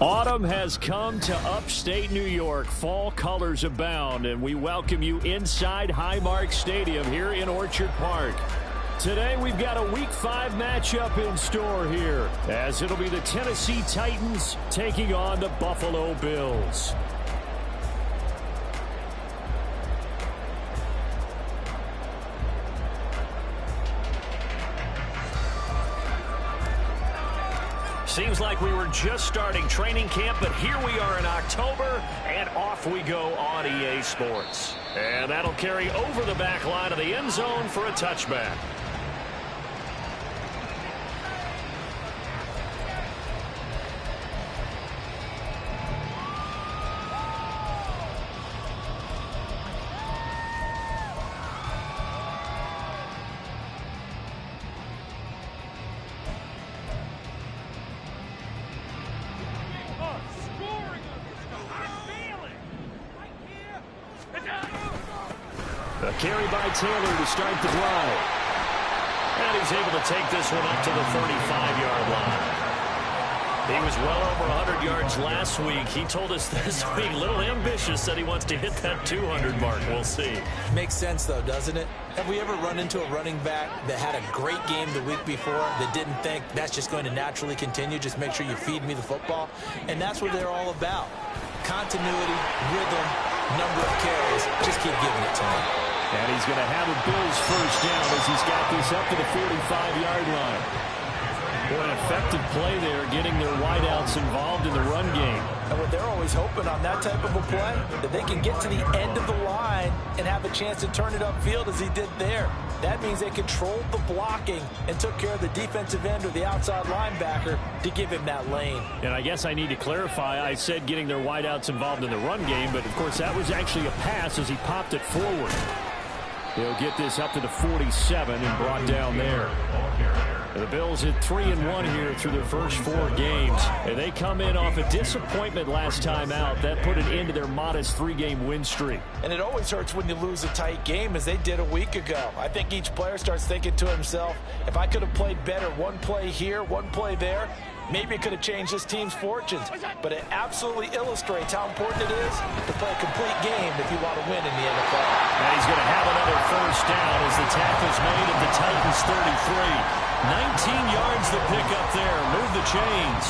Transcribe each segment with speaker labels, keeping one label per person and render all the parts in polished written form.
Speaker 1: Autumn has come to upstate New York. Fall colors abound, and we welcome you inside Highmark Stadium here in Orchard Park. Today we've got a Week 5 matchup in store here, as it'll be the Tennessee Titans taking on the Buffalo Bills. Seems like we were just starting training camp, but here we are in October, and off we go on EA Sports. And that'll carry over the back line of the end zone for a touchback. A carry by Taylor to start the drive. And he's able to take this one up to the 45-yard line. He was well over 100 yards last week. He told us this week, a little ambitious, said he wants to hit that 200 mark. We'll see.
Speaker 2: Makes sense, though, doesn't it? Have we ever run into a running back that had a great game the week before that didn't think that's just going to naturally continue? Just make sure you feed me the football. And that's what they're all about. Continuity, rhythm, number of carries. Just keep giving it to him.
Speaker 1: And he's going to have a Bills first down as he's got this up to the 45-yard line. What an effective play there, getting their wideouts involved in the run game.
Speaker 2: And what they're always hoping on that type of a play, that they can get to the end of the line and have a chance to turn it upfield as he did there. That means they controlled the blocking and took care of the defensive end or the outside linebacker to give him that lane. And
Speaker 1: I guess I need to clarify, I said getting their wideouts involved in the run game, but of course that was actually a pass as he popped it forward. They'll get this up to the 47 and brought down there. The Bills hit 3-1 here through their first 4 games. And they come in off a disappointment last time out. That put an end to their modest 3-game win streak.
Speaker 2: And it always hurts when you lose a tight game, as they did a week ago. I think each player starts thinking to himself, if I could have played better one play here, one play there, maybe it could have changed this team's fortunes. But it absolutely illustrates how important it is to play a complete game if you want to win in the NFL.
Speaker 1: And he's going to have another first down as the tackle's made at the Titans' 33. 19 yards the pick up there. Move the chains.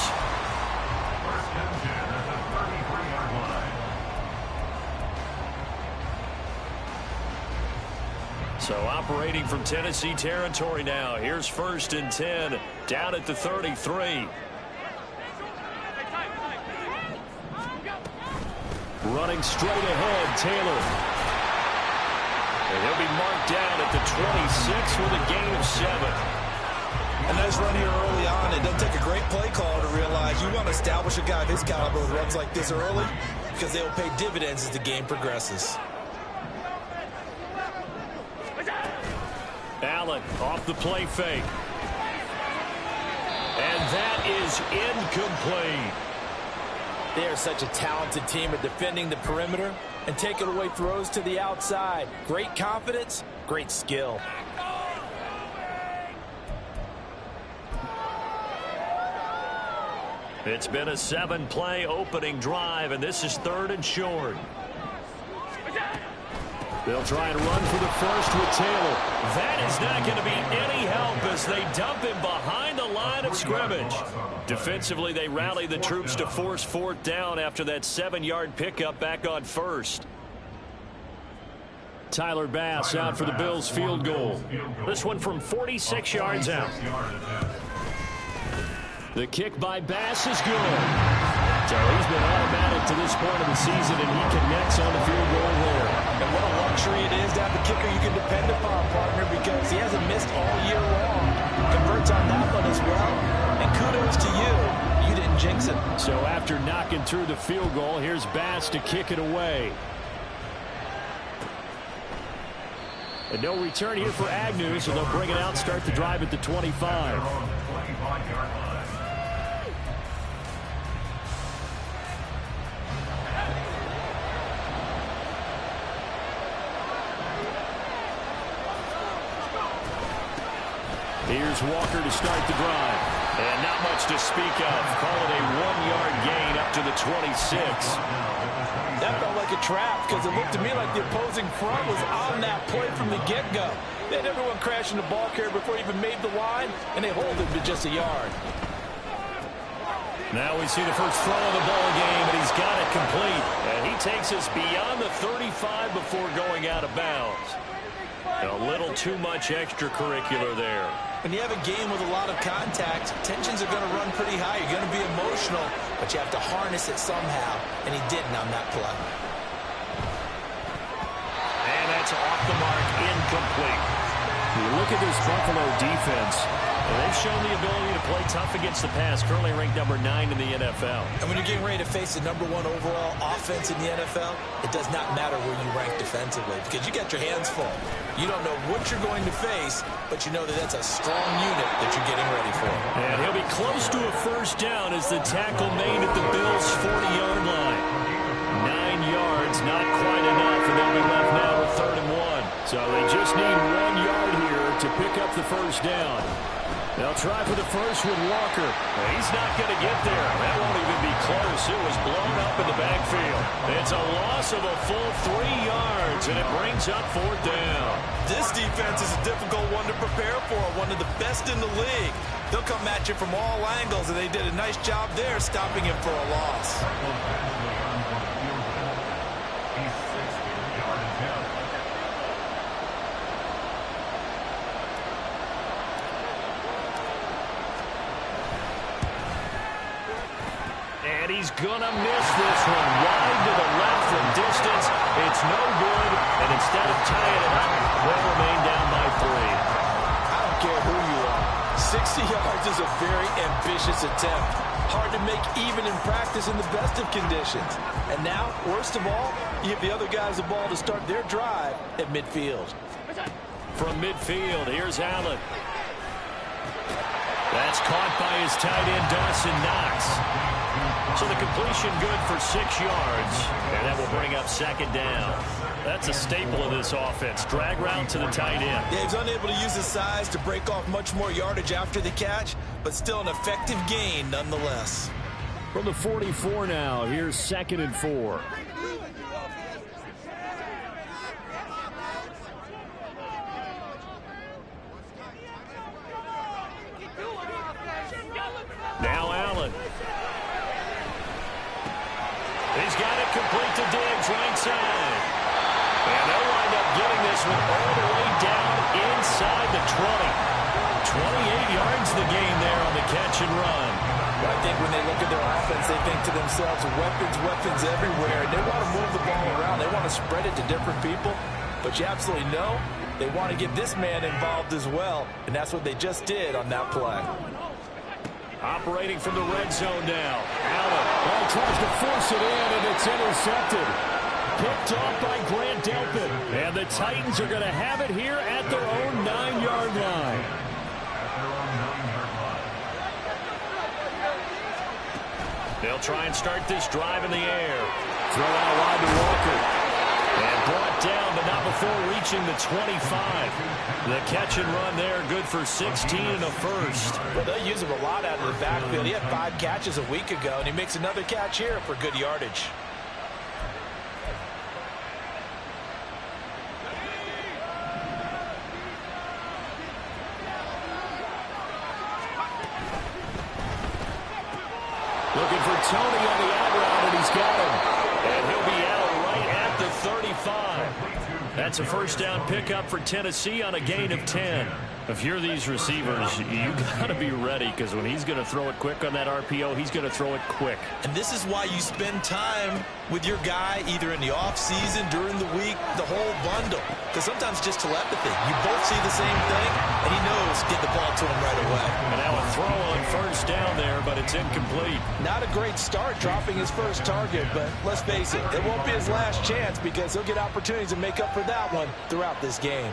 Speaker 1: So operating from Tennessee territory now. Here's 1st and 10 down at the 33. Running straight ahead, Taylor. And he'll be marked down at the 26 with a gain of 7.
Speaker 3: A nice run here early on. It doesn't take a great play caller to realize you want to establish a guy of his caliber who runs like this early, because they will pay dividends as the game progresses.
Speaker 1: Allen off the play fake. And that is incomplete.
Speaker 2: They are such a talented team at defending the perimeter and taking away throws to the outside. Great confidence, great skill.
Speaker 1: It's been a 7-play opening drive, and this is 3rd and short. They'll try and run for the first with Taylor. That is not going to be any help as they dump him behind the line of scrimmage. Defensively, they rally the troops to force 4th down after that 7-yard pickup back on 1st. Tyler Bass out for the Bills field goal. This one from 46 yards out. The kick by Bass is good. So he's been automatic to this point of the season, and he connects on the field goal there.
Speaker 2: And what a luxury it is to have a kicker you can depend upon, partner, because he hasn't missed all year long. Converts on that one as well. And kudos to you. You didn't jinx it.
Speaker 1: So after knocking through the field goal, here's Bass to kick it away. And no return here for Agnew, so they'll bring it out, start the drive at the 25. Here's Walker to start the drive. And not much to speak of. Call it a 1-yard gain up to the 26.
Speaker 2: That felt like a trap because it looked to me like the opposing front was on that play from the get-go. They had everyone crashing the ball carrier before he even made the line, and they hold him to just a yard.
Speaker 1: Now we see the first throw of the ball game, and he's got it complete. And he takes us beyond the 35 before going out of bounds. A little too much extracurricular there.
Speaker 3: When you have a game with a lot of contact, tensions are going to run pretty high. You're going to be emotional, but you have to harness it somehow, and he didn't on that play.
Speaker 1: And that's off the mark, incomplete. You look at this Buffalo defense, and they've shown the ability to play tough against the pass, currently ranked number 9 in the NFL.
Speaker 3: And when you're getting ready to face the #1 overall offense in the NFL, it does not matter where you rank defensively because you got your hands full. You don't know what you're going to face, but you know that that's a strong unit that you're getting ready for.
Speaker 1: And he'll be close to a first down as the tackle made at the Bills' 40-yard line. 9 yards, not quite enough, and they'll be left now with 3rd and 1. So they just need 1 yard here to pick up the first down. They'll try for the first with Walker. He's not going to get there. That won't even be close. It was blown up in the backfield. It's a loss of a full 3 yards, and it brings up 4th down.
Speaker 3: This defense is a difficult one to prepare for, one of the best in the league. They'll come at you from all angles, and they did a nice job there stopping him for a loss.
Speaker 1: He's going to miss this one wide to the left from distance. It's no good, and instead of tying it up, they'll remain down by 3.
Speaker 2: I don't care who you are. 60 yards is a very ambitious attempt. Hard to make even in practice in the best of conditions. And now, worst of all, you give the other guys the ball to start their drive at midfield.
Speaker 1: From midfield, here's Allen. That's caught by his tight end, Dawson Knox. So the completion good for 6 yards, and that will bring up 2nd down. That's a staple of this offense. Drag route to the tight end.
Speaker 3: Yeah, he's unable to use his size to break off much more yardage after the catch, but still an effective gain nonetheless.
Speaker 1: From the 44 now, here's 2nd and 4. Now Allen. He's got it complete to Diggs, right side. And they'll wind up getting this one all the way down inside the 20. 28 yards the gain there on the catch and run.
Speaker 2: I think when they look at their offense, they think to themselves, weapons everywhere. And they want to move the ball around. They want to spread it to different people. But you absolutely know they want to get this man involved as well. And that's what they just did on that play.
Speaker 1: Operating from the red zone now. Allen. Ball tries to force it in, and it's intercepted. Picked off by Grant Delpit. And the Titans are going to have it here at their own 9-yard line. They'll try and start this drive in the air. Throw out wide to Walker. And brought down, but not before reaching the 25. The catch and run there, good for 16 and a first.
Speaker 2: Well, they'll use him a lot out of the backfield. He had 5 catches a week ago, and he makes another catch here for good yardage.
Speaker 1: Looking for Tony on the out route, and he's got him. And he'll be out right at the 35. That's a first down pickup for Tennessee on a gain of 10. If you're these receivers, you got to be ready because when he's going to throw it quick on that RPO, he's going to throw it quick.
Speaker 3: And this is why you spend time with your guy either in the offseason, during the week, the whole bundle. Because sometimes just telepathy. You both see the same thing, and he knows get the ball to him right away.
Speaker 1: And now a throw on first down there, but it's incomplete.
Speaker 2: Not a great start dropping his first target, but let's face it, it won't be his last chance because he'll get opportunities to make up for that one throughout this game.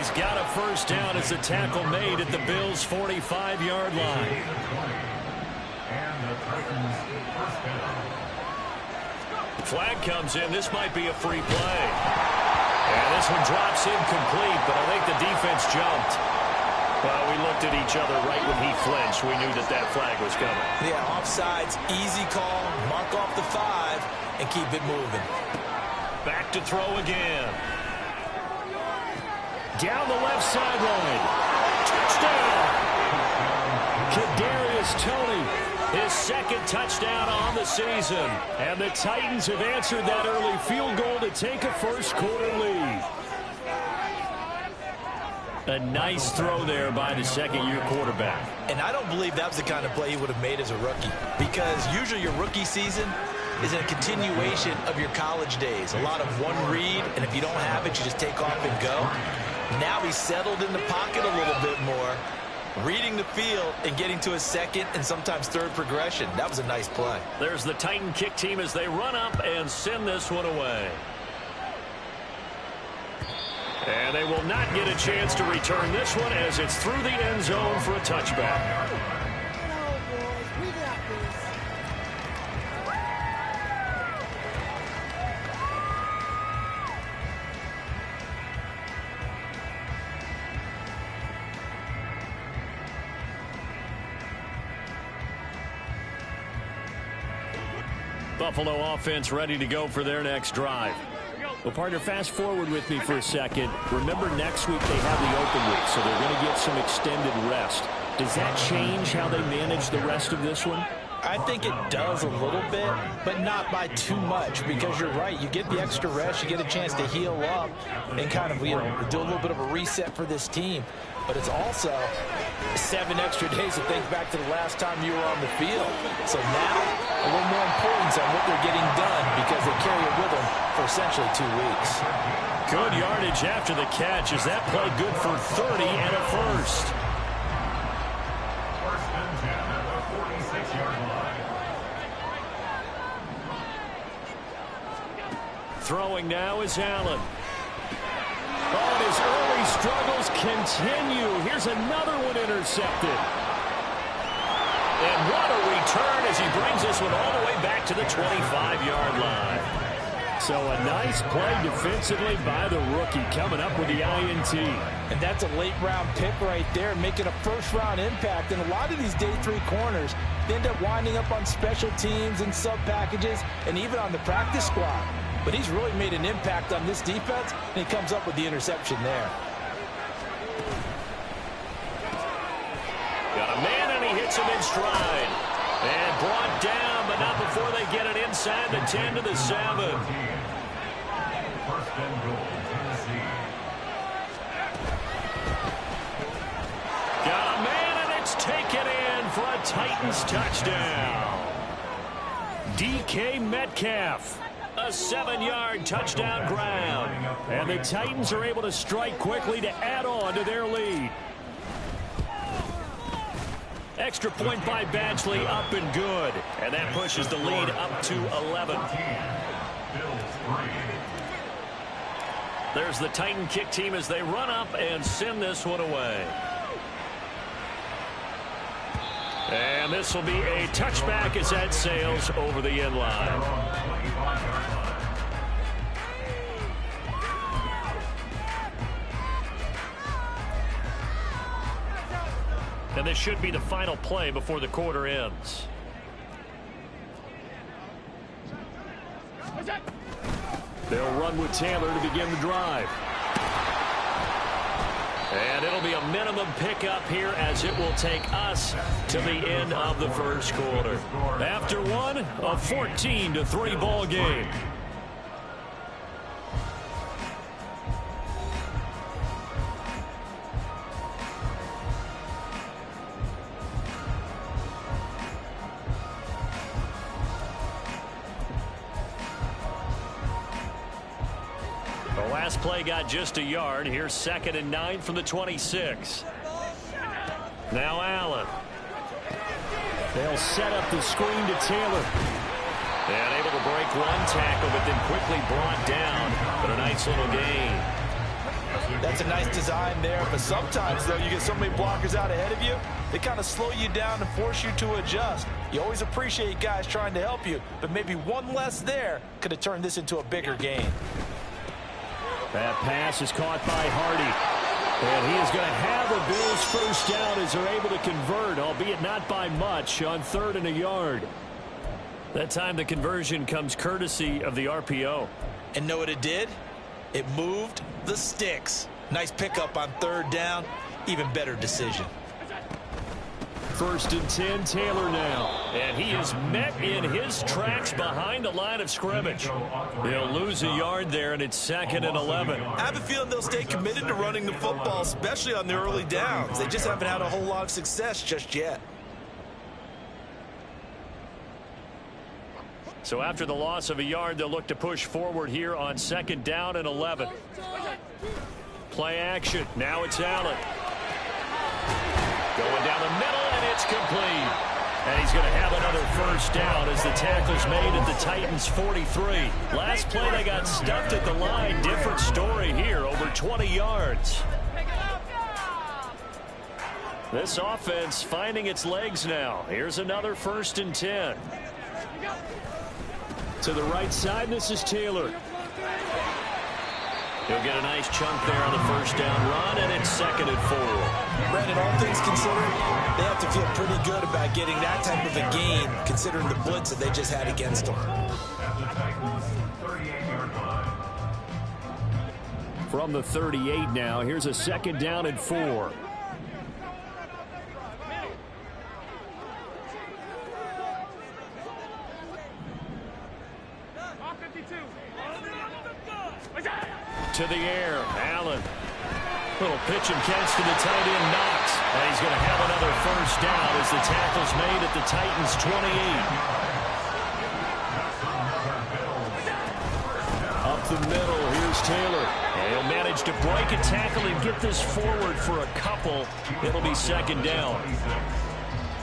Speaker 1: He's got a first down as the tackle made at the Bills' 45-yard line. Flag comes in. This might be a free play. And this one drops incomplete, but I think the defense jumped. Well, we looked at each other right when he flinched. We knew that that flag was coming.
Speaker 3: Yeah, offsides, easy call, mark off the 5, and keep it moving.
Speaker 1: Back to throw again. Down the left sideline. Touchdown! Kadarius Toney, his second touchdown on the season. And the Titans have answered that early field goal to take a first-quarter lead. A nice throw there by the second-year quarterback.
Speaker 3: And I don't believe that was the kind of play he would have made as a rookie, because usually your rookie season is a continuation of your college days. A lot of one read, and if you don't have it, you just take off and go. Now he's settled in the pocket a little bit more, reading the field and getting to a second and sometimes third progression. That was a nice play.
Speaker 1: There's the Titan kick team as they run up and send this one away. And they will not get a chance to return this one as it's through the end zone for a touchback. Buffalo offense ready to go for their next drive. Well, partner, fast forward with me for a second. Remember, next week they have the open week, so they're going to get some extended rest. Does that change how they manage the rest of this one?
Speaker 2: I think it does a little bit, but not by too much, because you're right. You get the extra rest, you get a chance to heal up and kind of do a little bit of a reset for this team. But it's also 7 extra days to think back to the last time you were on the field. So now, a little more importance on what they're getting done because they carry it with them for essentially 2 weeks.
Speaker 1: Good yardage after the catch. Is that play good for 30 and a first?
Speaker 4: First and 10 at the 46-yard line.
Speaker 1: Throwing now is Allen. Oh, and his early struggles continue. Here's another one intercepted. And what a return as he brings this one all the way back to the 25-yard line. So a nice play defensively by the rookie coming up with the INT.
Speaker 2: And that's a late-round pick right there, making a first-round impact. And a lot of these day 3 corners, they end up winding up on special teams and sub-packages and even on the practice squad. But he's really made an impact on this defense, and he comes up with the interception there.
Speaker 1: Got a man, and he hits him in stride. And brought down, but not before they get it inside the 10 to the 7.
Speaker 4: First and goal, Tennessee.
Speaker 1: Got a man, and it's taken in for a Titans touchdown. DK Metcalf. A 7-yard touchdown ground. And the Titans are able to strike quickly to add on to their lead. Extra point by Badgley, up and good. And that pushes the lead up to 11. There's the Titan kick team as they run up and send this one away. And this will be a touchback as that sails over the end line. And this should be the final play before the quarter ends. They'll run with Taylor to begin the drive. And it'll be a minimum pickup here as it will take us to the end of the first quarter. After one, a 14-3 ball game. The last play got just a yard. Here's 2nd and 9 from the 26. Now Allen. They'll set up the screen to Taylor. And able to break one tackle, but then quickly brought down. But a nice little gain.
Speaker 2: That's a nice design there, but sometimes, though, you get so many blockers out ahead of you, they kind of slow you down and force you to adjust. You always appreciate guys trying to help you, but maybe one less there could have turned this into a bigger game.
Speaker 1: That pass is caught by Hardy. And he is going to have the Bills first down as they're able to convert, albeit not by much, on 3rd and a yard. That time the conversion comes courtesy of the RPO.
Speaker 3: And know what it did? It moved the sticks. Nice pickup on 3rd down. Even better decision.
Speaker 1: 1st and 10, Taylor now. And he is met in his tracks behind the line of scrimmage. They'll lose a yard there, and it's 2nd and 11.
Speaker 3: I have a feeling they'll stay committed to running the football, especially on the early downs. They just haven't had a whole lot of success just yet.
Speaker 1: So after the loss of a yard, they'll look to push forward here on 2nd down and 11. Play action. Now it's Allen. Going down the middle, and it's complete. And he's going to have another first down as the tackle's made at the Titans' 43. Last play, they got stuffed at the line. Different story here, over 20 yards. This offense finding its legs now. Here's another 1st and 10. To the right side, this is Taylor. He'll get a nice chunk there on the first down run, and it's 2nd and 4.
Speaker 3: Brandon, all things considered, they have to feel pretty good about getting that type of a gain, considering the blitz that they just had against them.
Speaker 1: From the 38 now, here's a 2nd down and 4. To the air, Allen. Little pitch and catch to the tight end, Knox. And he's going to have another first down as the tackle's made at the Titans' 28. Up the middle, here's Taylor. And he'll manage to break a tackle and get this forward for a couple. It'll be 2nd down.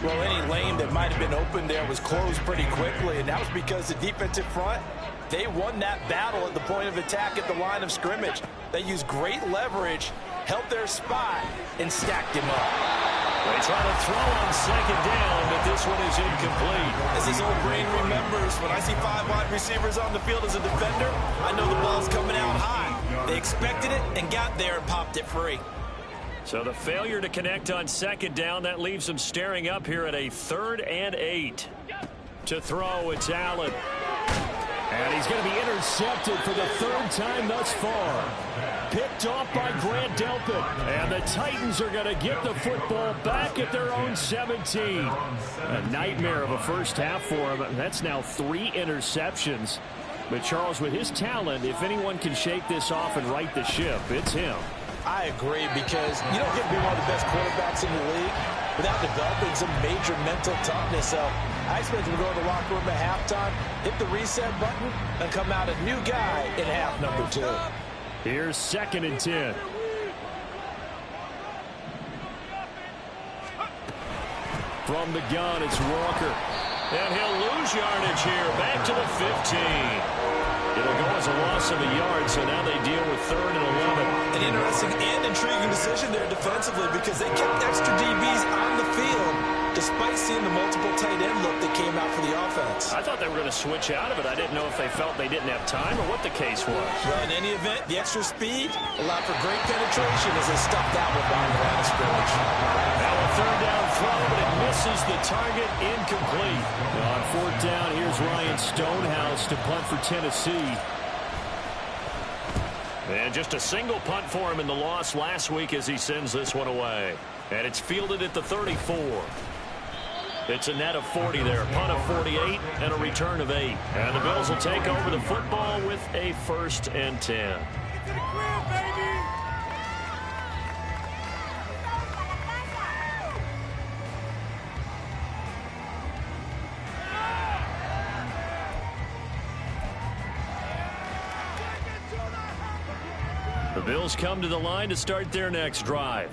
Speaker 2: Well, any lane that might have been open there was closed pretty quickly, and that was because the defensive front, they won that battle at the point of attack at the line of scrimmage. They used great leverage, held their spot, and stacked him up.
Speaker 1: They try to throw on 2nd down, but this one is incomplete.
Speaker 2: As his old brain remembers, when I see 5 wide receivers on the field as a defender, I know the ball's coming out high. They expected it and got there and popped it free.
Speaker 1: So the failure to connect on 2nd down, that leaves them staring up here at a 3rd and 8. To throw, it's Allen. And he's going to be intercepted for the 3rd time thus far. Picked off by Grant Delpit. And the Titans are going to get the football back at their own 17. A nightmare of a first half for him. That's now 3 interceptions. But Charles, with his talent, if anyone can shake this off and right the ship, it's him.
Speaker 2: I agree, because you don't get to be one of the best quarterbacks in the league without developing some major mental toughness. So I expect him to go in the locker room at halftime, hit the reset button, and come out a new guy in half number 2.
Speaker 1: Here's 2nd and 10. From the gun, it's Walker. And he'll lose yardage here, back to the 15. It'll go as a loss of a yard, so now they deal with 3rd and 11.
Speaker 3: An interesting and intriguing decision there defensively, because they kept extra DBs on the field despite seeing the multiple tight end look that came out for the offense.
Speaker 1: I thought they were going to switch out of it. I didn't know if they felt they didn't have time or what the case was.
Speaker 3: Well, in any event, the extra speed allowed for great penetration as they stuffed that one behind the line of scrimmage.
Speaker 1: Now a 3rd down throw, but it misses the target, incomplete. On 4th down, here's Ryan Stonehouse to punt for Tennessee. And just a single punt for him in the loss last week as he sends this one away. And it's fielded at the 34. It's a net of 40 there. Punt of 48 and a return of 8. And the Bills will take over the football with a 1st and 10. The Bills come to the line to start their next drive.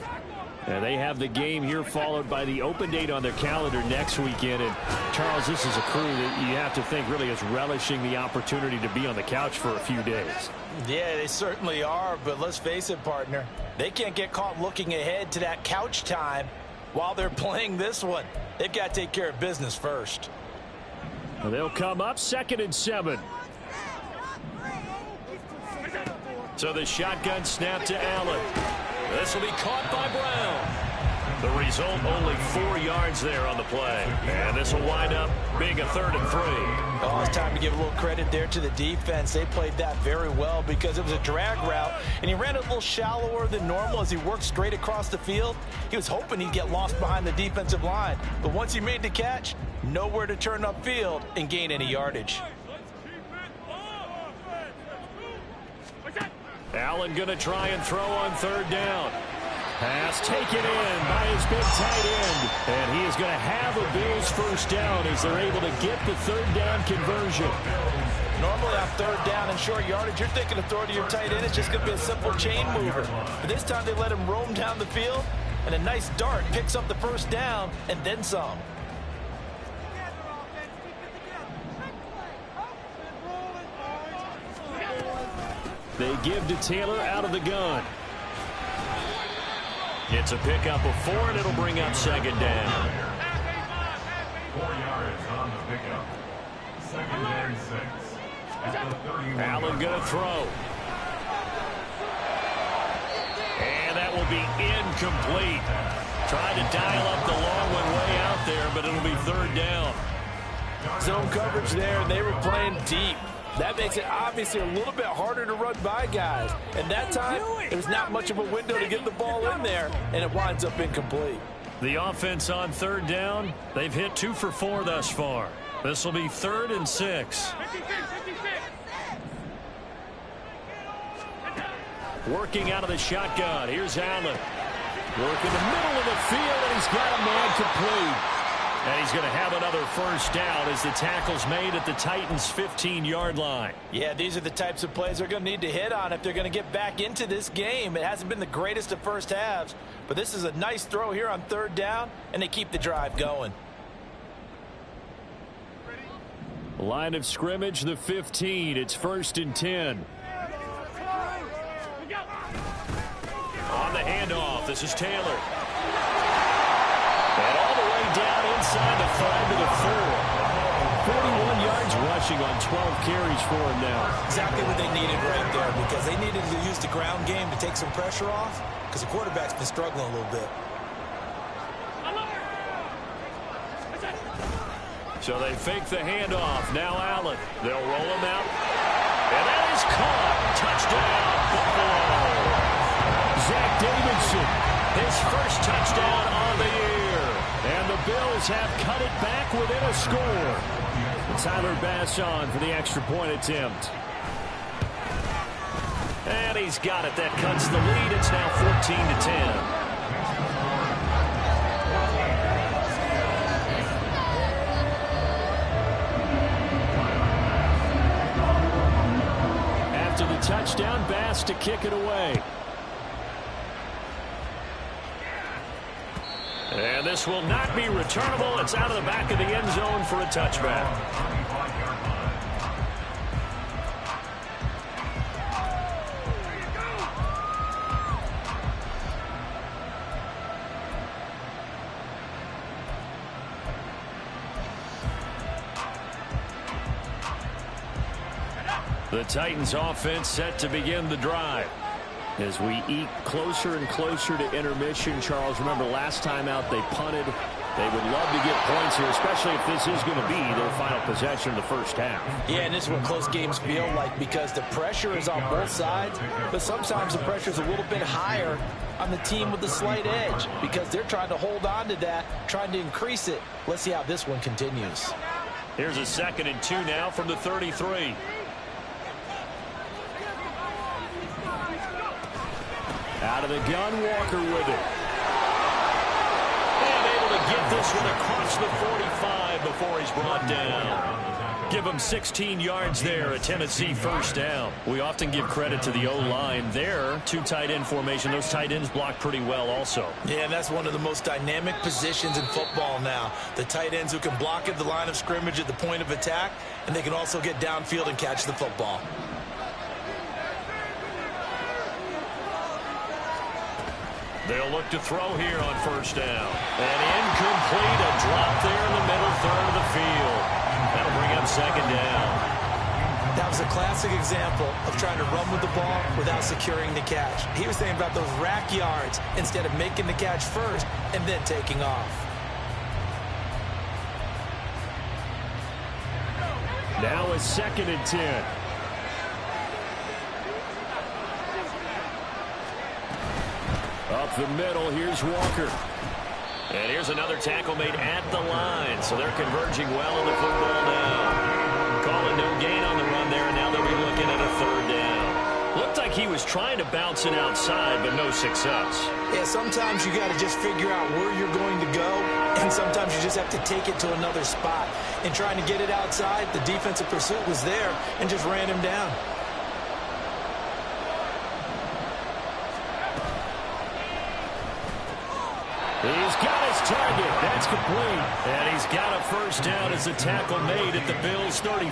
Speaker 1: And they have the game here followed by the open date on their calendar next weekend. And, Charles, this is a crew that you have to think really is relishing the opportunity to be on the couch for a few days.
Speaker 2: Yeah, they certainly are, but let's face it, partner. They can't get caught looking ahead to that couch time while they're playing this one. They've got to take care of business first.
Speaker 1: And they'll come up 2nd and 7. So the shotgun snap to Allen. This will be caught by Brown. The result, only 4 yards there on the play. And this will wind up being a 3rd and 3.
Speaker 2: Oh, it's time to give a little credit there to the defense. They played that very well because it was a drag route, and he ran a little shallower than normal as he worked straight across the field. He was hoping he'd get lost behind the defensive line. But once he made the catch, nowhere to turn upfield and gain any yardage.
Speaker 1: Allen going to try and throw on 3rd down. Pass taken in by his big tight end. And he is going to have a Bills first down as they're able to get the 3rd down conversion.
Speaker 2: Normally on 3rd down and short yardage, you're thinking of throwing to your tight end. It's just going to be a simple chain mover. But this time they let him roam down the field, and a nice dart picks up the first down and then some.
Speaker 1: They give to Taylor out of the gun. It's a pickup of 4, and it'll bring up 2nd down.
Speaker 4: 4 yards on the pickup. 2nd and 6. At the 31.
Speaker 1: Allen going to throw. And that will be incomplete. Tried to dial up the long one way out there, but it'll be 3rd down.
Speaker 2: Zone coverage there, and they were playing deep. That makes it obviously a little bit harder to run by guys. And that time, there's not much of a window to get the ball in there, and it winds up incomplete.
Speaker 1: The offense on 3rd down, they've hit 2 for 4 thus far. This will be 3rd and 6. Working out of the shotgun. Here's Allen. Work in the middle of the field, and he's got a man complete. And he's going to have another first down as the tackle's made at the Titans' 15-yard line.
Speaker 2: Yeah, these are the types of plays they're going to need to hit on if they're going to get back into this game. It hasn't been the greatest of first halves, but this is a nice throw here on 3rd down, and they keep the drive going.
Speaker 1: Line of scrimmage, the 15. It's 1st and 10. On the handoff, this is Taylor. And all the way down inside the 5 to the 4. 41 yards rushing on 12 carries for him now.
Speaker 3: Exactly what they needed right there, because they needed to use the ground game to take some pressure off, because the quarterback's been struggling a little bit.
Speaker 1: So they fake the handoff. Now Allen. They'll roll him out. And that is caught. Touchdown, Buffalo. Zach Davidson, his first touchdown on the year. And the Bills have cut it back within a score. Tyler Bass on for the extra point attempt. And he's got it. That cuts the lead. It's now 14-10. After the touchdown, Bass to kick it away. And this will not be returnable. It's out of the back of the end zone for a touchback. The Titans offense set to begin the drive. As we eat closer and closer to intermission, Charles, remember last time out they punted. They would love to get points here, especially if this is going to be their final possession of the first half.
Speaker 2: Yeah, and this is what close games feel like, because the pressure is on both sides, but sometimes the pressure is a little bit higher on the team with the slight edge because they're trying to hold on to that, trying to increase it. Let's see how this one continues.
Speaker 1: Here's a 2nd and 2 now from the 33. Out of the gun, Walker with it. And able to get this one across the 45 before he's brought down. Give them 16 yards there, a Tennessee first down. We often give credit to the O-line there. Two tight end formation. Those tight ends block pretty well also.
Speaker 2: Yeah, and that's one of the most dynamic positions in football now. The tight ends who can block at the line of scrimmage at the point of attack, and they can also get downfield and catch the football.
Speaker 1: They'll look to throw here on first down. And incomplete, a drop there in the middle third of the field. That'll bring up second down.
Speaker 2: That was a classic example of trying to run with the ball without securing the catch. He was thinking about those rack yards instead of making the catch first and then taking off.
Speaker 1: Now a 2nd and 10. Up the middle, here's Walker. And here's another tackle made at the line. So they're converging well on the football now. Calling no gain on the run there, and now they'll be looking at a 3rd down. Looked like he was trying to bounce it outside, but no success.
Speaker 2: Yeah, sometimes you got to just figure out where you're going to go, and sometimes you just have to take it to another spot. And trying to get it outside, the defensive pursuit was there and just ran him down.
Speaker 1: He's got his target. That's complete. And he's got a first down as a tackle made at the Bills' 35.
Speaker 4: A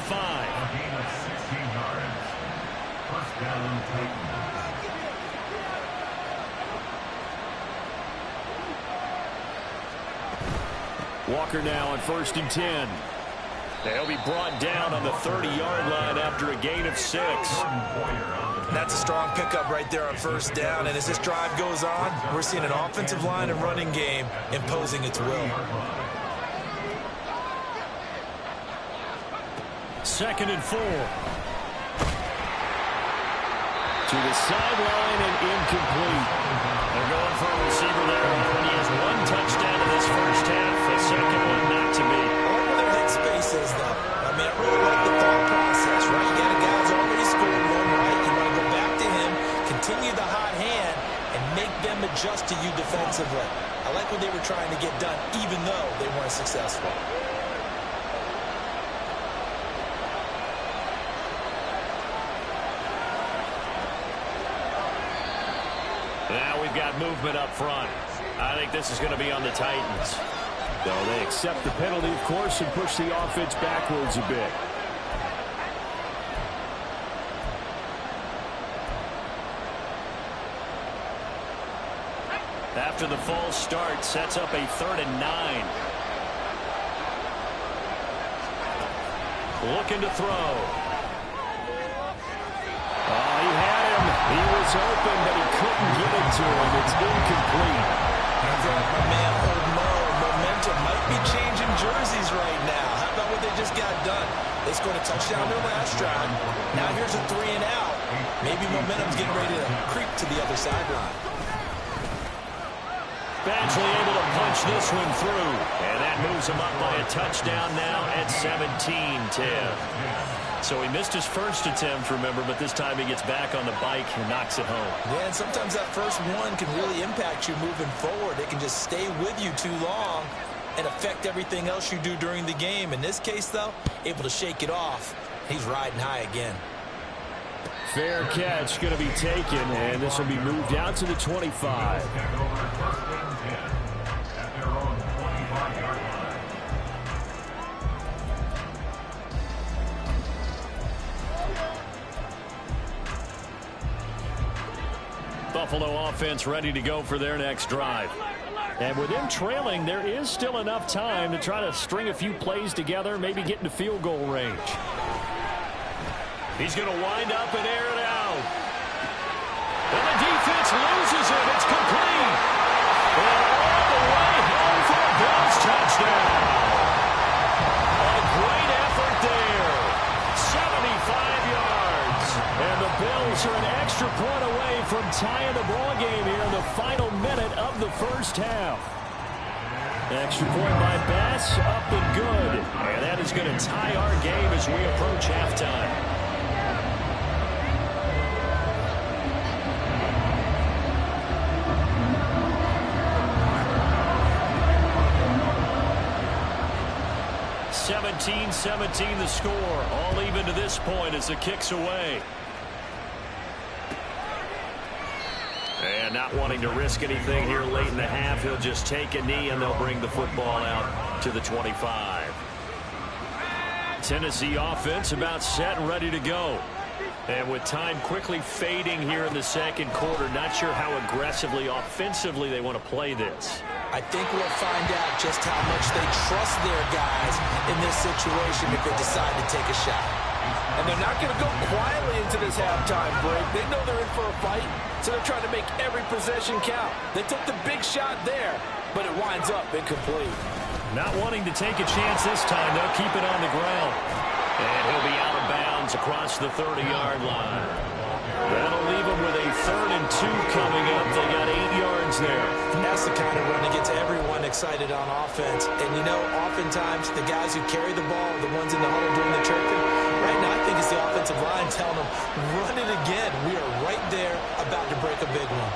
Speaker 4: gain of 16 yards. First down, Titans.
Speaker 1: Walker now on 1st and 10. They'll be brought down on the 30-yard line after a gain of 6.
Speaker 2: That's a strong pickup right there on first down. And as this drive goes on, we're seeing an offensive line and running game imposing its will.
Speaker 1: 2nd and 4. To the sideline and incomplete. They're going for a receiver there. And he has 1 touchdown in this first half. A second one not to be.
Speaker 2: I like where their head space is, though. I mean, I really like the thought process, right? You got a guy who's already scored one, right? You want to go back to him, continue the hot hand, and make them adjust to you defensively. I like what they were trying to get done, even though they weren't successful.
Speaker 1: Now we've got movement up front. I think this is going to be on the Titans. Though they accept the penalty, of course, and push the offense backwards a bit. After the false start, sets up a 3rd and 9. Looking to throw. Oh, he had him. He was open, but he couldn't get it to him. It's incomplete.
Speaker 2: I feel like my man Old Mo, momentum might be changing jerseys right now. How about what they just got done? They scored a touchdown their last drive. Now here's a 3 and out. Maybe momentum's getting ready to creep to the other sideline.
Speaker 1: Badgley able to punch this one through. And that moves him up by a touchdown now at 17-10. So he missed his first attempt, remember, but this time he gets back on the bike and knocks it home.
Speaker 2: Yeah, and sometimes that first one can really impact you moving forward. It can just stay with you too long and affect everything else you do during the game. In this case, though, able to shake it off. He's riding high again.
Speaker 1: Fair catch going to be taken, and this will be moved out to the 25.
Speaker 4: Take over 1st and 10 at their own 25-yard line.
Speaker 1: Buffalo offense ready to go for their next drive. And with them trailing, there is still enough time to try to string a few plays together, maybe get into field goal range. He's going to wind up and air it out. And the defense loses it. It's complete. And all the way home for a Bills touchdown. A great effort there. 75 yards. And the Bills are an extra point away from tying the ball game here in the final minute of the first half. Extra point by Bass, up and good. And that is going to tie our game as we approach halftime. 17-17 the score. All even to this point as the kick's away. And not wanting to risk anything here late in the half, he'll just take a knee and they'll bring the football out to the 25. Tennessee offense about set and ready to go. And with time quickly fading here in the second quarter, not sure how aggressively, offensively they want to play this.
Speaker 3: I think we'll find out just how much they trust their guys in this situation if they decide to take a shot.
Speaker 2: And they're not going to go quietly into this halftime break. They know they're in for a fight, so they're trying to make every possession count. They took the big shot there, but it winds up incomplete.
Speaker 1: Not wanting to take a chance this time, they'll keep it on the ground. And he'll be out of bounds across the 30-yard line. That'll leave them with a 3rd and 2 coming up. They got 8 yards there.
Speaker 3: And that's the kind of run that gets everyone excited on offense. And, you know, oftentimes the guys who carry the ball are the ones in the huddle doing the chirping. Right now, I think it's the offensive line telling them, run it again. We are right there about to break a big one.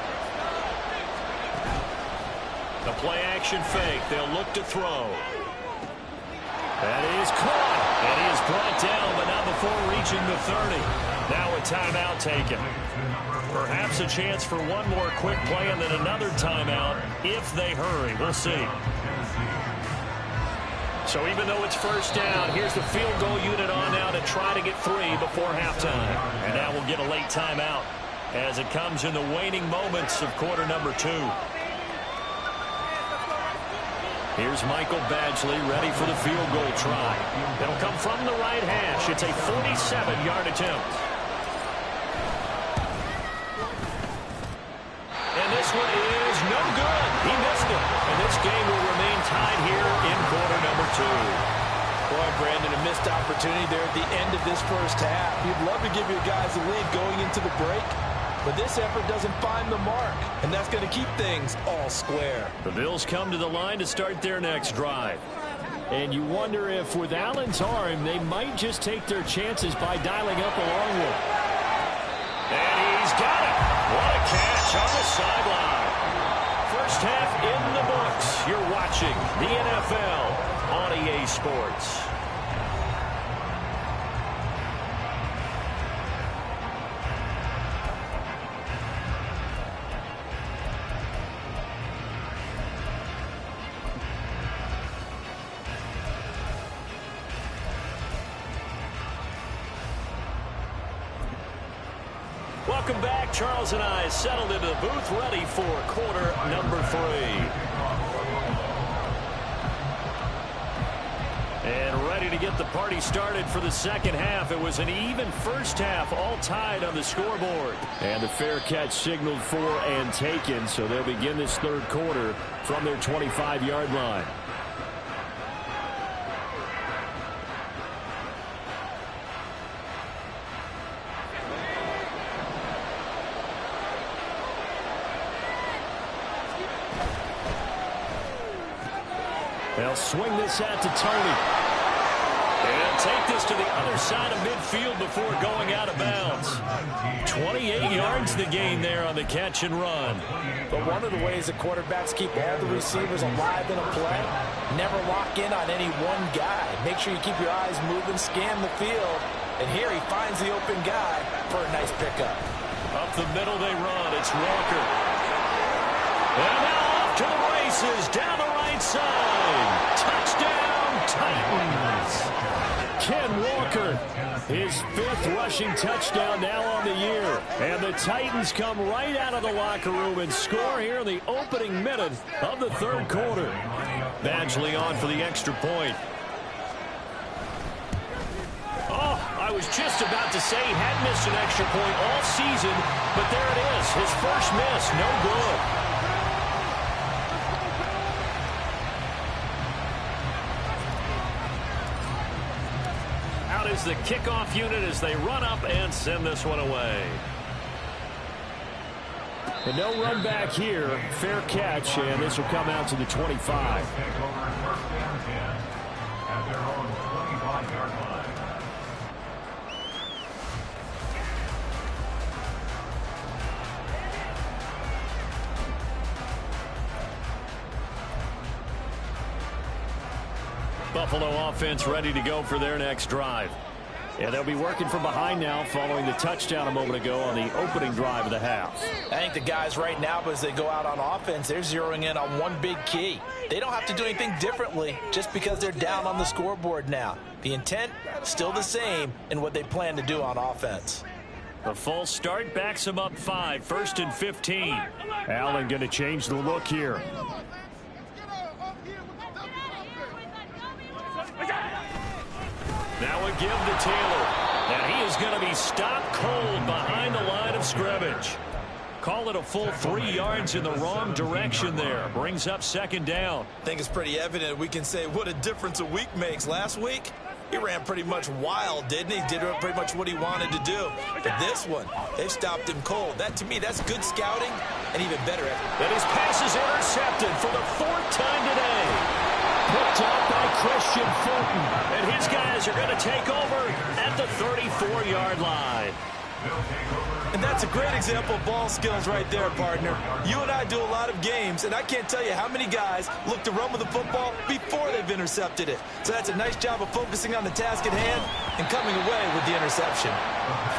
Speaker 1: The play-action fake. They'll look to throw. That is caught. And he is brought down, but not before reaching the 30. Now a timeout taken. Perhaps a chance for one more quick play and then another timeout if they hurry. We'll see. So even though it's first down, here's the field goal unit on now to try to get 3 before halftime. And now we'll get a late timeout as it comes in the waning moments of quarter number 2. Here's Michael Badgley ready for the field goal try. It'll come from the right hash. It's a 47-yard attempt. And this one is no good. He missed it. And this game will remain tied here in quarter number 2.
Speaker 2: Boy, Brandon, a missed opportunity there at the end of this first half. You'd love to give your guys a lead going into the break, but this effort doesn't find the mark, and that's going to keep things all square.
Speaker 1: The Bills come to the line to start their next drive. And you wonder if with Allen's arm, they might just take their chances by dialing up a long one. And he's got it. What a catch on the sideline. First half in the books. You're watching the NFL on EA Sports. Welcome back. Charles and I settled into the booth ready for quarter number 3. And ready to get the party started for the second half. It was an even first half, all tied on the scoreboard. And the fair catch signaled for and taken, so they'll begin this third quarter from their 25-yard line. They'll swing this out to Tony. And take this to the other side of midfield before going out of bounds. 28 yards the gain there on the catch and run.
Speaker 2: But one of the ways that quarterbacks keep all the receivers alive in a play, never lock in on any one guy. Make sure you keep your eyes moving, scan the field. And here he finds the open guy for a nice pickup.
Speaker 1: Up the middle they run. It's Walker. And now off to the races down the right side. Touchdown, Titans. Ken Walker, his 5th rushing touchdown now on the year. And the Titans come right out of the locker room and score here in the opening minute of the third quarter. Badgley on for the extra point. Oh, I was just about to say he had missed an extra point all season, but there it is. His first miss, no good. Is the kickoff unit as they run up and send this one away. And no run back here. Fair catch, and this will come out to the 25.
Speaker 4: At their own 25-yard line.
Speaker 1: Buffalo offense ready to go for their next drive. Yeah, they'll be working from behind now following the touchdown a moment ago on the opening drive of the half.
Speaker 2: I think the guys right now, as they go out on offense, they're zeroing in on one big key. They don't have to do anything differently just because they're down on the scoreboard now. The intent, still the same in what they plan to do on offense.
Speaker 1: The false start backs them up 5, 1st and 15. Allen going to change the look here. Now a give to Taylor. And he is going to be stopped cold behind the line of scrimmage. Call it a full 3 yards in the wrong direction there. Brings up 2nd down.
Speaker 3: I think it's pretty evident we can say what a difference a week makes. Last week, he ran pretty much wild, didn't he? Did pretty much what he wanted to do. But this one, they've stopped him cold. That, to me, that's good scouting and even better.
Speaker 1: And his pass is intercepted for the 4th time today. Picked up by Christian Fulton. And his guys are going to take over at the 34-yard line.
Speaker 3: And that's a great example of ball skills right there, partner. You and I do a lot of games, and I can't tell you how many guys look to run with the football before they've intercepted it. So that's a nice job of focusing on the task at hand and coming away with the interception.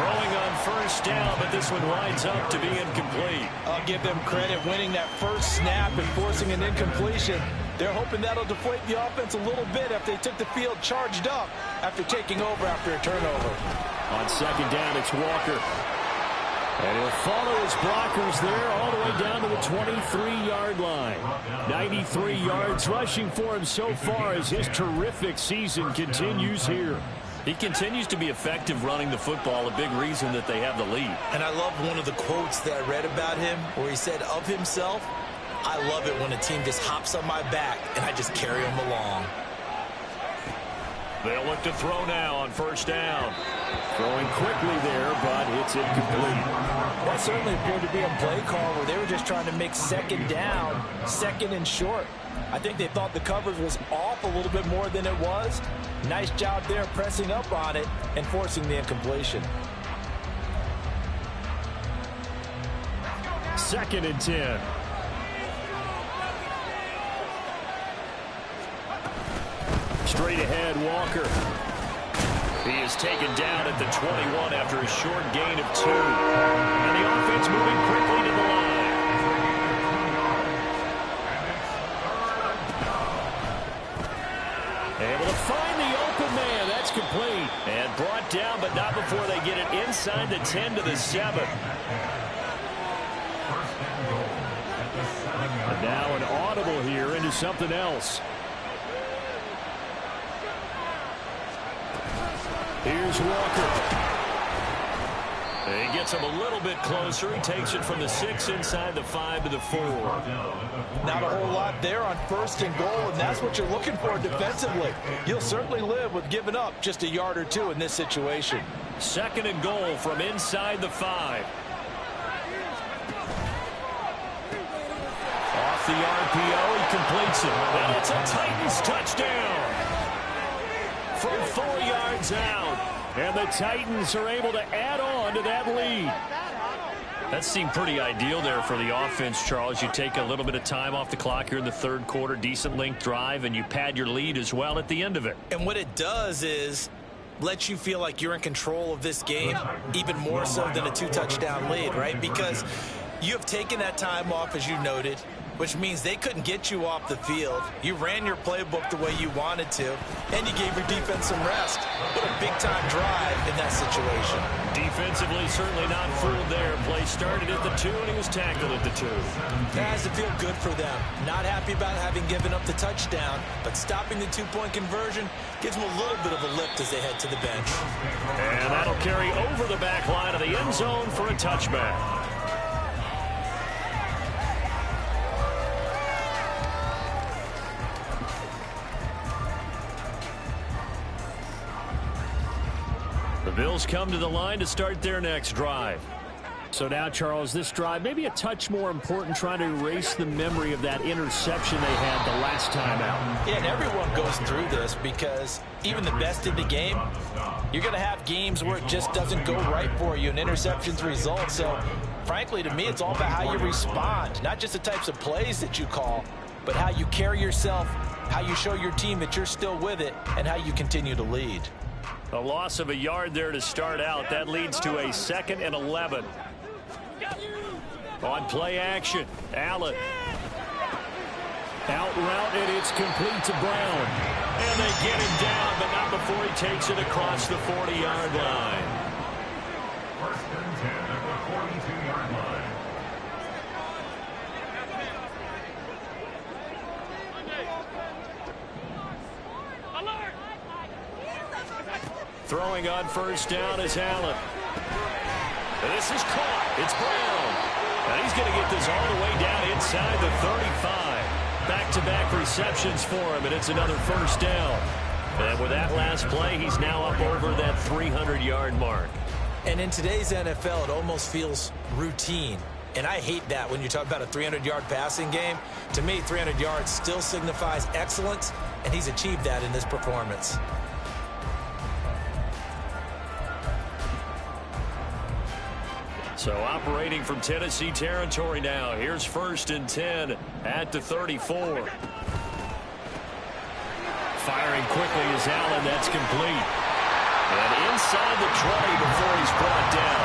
Speaker 1: Throwing on 1st down, but this one winds up to be incomplete.
Speaker 2: I'll give them credit winning that first snap and forcing an incompletion. They're hoping that'll deflate the offense a little bit after they took the field charged up after taking over after a turnover.
Speaker 1: On 2nd down, it's Walker. And he'll follow his blockers there all the way down to the 23-yard line. 93 yards rushing for him so far as his terrific season continues here. He continues to be effective running the football, a big reason that they have the lead.
Speaker 3: And I love one of the quotes that I read about him where he said of himself, "I love it when a team just hops on my back and I just carry them along."
Speaker 1: They'll look to throw now on 1st down. Throwing quickly there, but it's incomplete.
Speaker 2: That certainly appeared to be a play call where they were just trying to make 2nd down, 2nd and short. I think they thought the coverage was off a little bit more than it was. Nice job there pressing up on it and forcing the incompletion.
Speaker 1: 2nd and 10. Straight ahead, Walker. He is taken down at the 21 after a short gain of 2. And the offense moving quickly to the line. Able to find the open man. That's complete. And brought down, but not before they get it inside the 10 to the 7. And now an audible here into something else. Here's Walker. He gets him a little bit closer. He takes it from the 6 inside the 5 to the 4.
Speaker 2: Not a whole lot there on 1st and goal, and that's what you're looking for defensively. You'll certainly live with giving up just a yard or 2 in this situation.
Speaker 1: 2nd and goal from inside the 5. Off the RPO, he completes it. And it's a Titans touchdown. From 4 yards out. And the Titans are able to add on to that lead. That seemed pretty ideal there for the offense, Charles. You take a little bit of time off the clock here in the 3rd quarter, decent length drive, and you pad your lead as well at the end of it.
Speaker 3: And what it does is let you feel like you're in control of this game, even more so than a 2-touchdown lead, right? Because you have taken that time off, as you noted, which means they couldn't get you off the field. You ran your playbook the way you wanted to, and you gave your defense some rest. What a big-time drive in that situation.
Speaker 1: Defensively, certainly not fooled there. Play started at the 2, and he was tackled at the 2.
Speaker 3: That has to feel good for them. Not happy about having given up the touchdown, but stopping the 2-point conversion gives them a little bit of a lift as they head to the bench.
Speaker 1: And that'll carry over the back line of the end zone for a touchback. The Bills come to the line to start their next drive. So now, Charles, this drive maybe a touch more important, trying to erase the memory of that interception they had the last time out.
Speaker 2: Yeah, and everyone goes through this because even the best in the game, you're going to have games where it just doesn't go right for you and interceptions result. So, frankly, to me, it's all about how you respond, not just the types of plays that you call, but how you carry yourself how you show your team that you're still with it, and how you continue to lead.
Speaker 1: A loss of a yard there to start out. That leads to a 2nd and 11. On play action, Allen. Out route, and it's complete to Brown. And they get him down, but not before he takes it across the 40-yard line.
Speaker 4: 1st and 10 at the 42-yard line.
Speaker 1: Throwing on 1st down is Allen. And this is caught. It's Brown. And he's going to get this all the way down inside the 35. Back-to-back receptions for him, and it's another 1st down. And with that last play, he's now up over that 300-yard mark.
Speaker 2: And in today's NFL, it almost feels routine. And I hate that when you talk about a 300-yard passing game. To me, 300 yards still signifies excellence, and he's achieved that in this performance.
Speaker 1: So operating from Tennessee territory now. Here's 1st and 10 at the 34. Firing quickly is Allen. That's complete. And inside the 20 before he's brought down.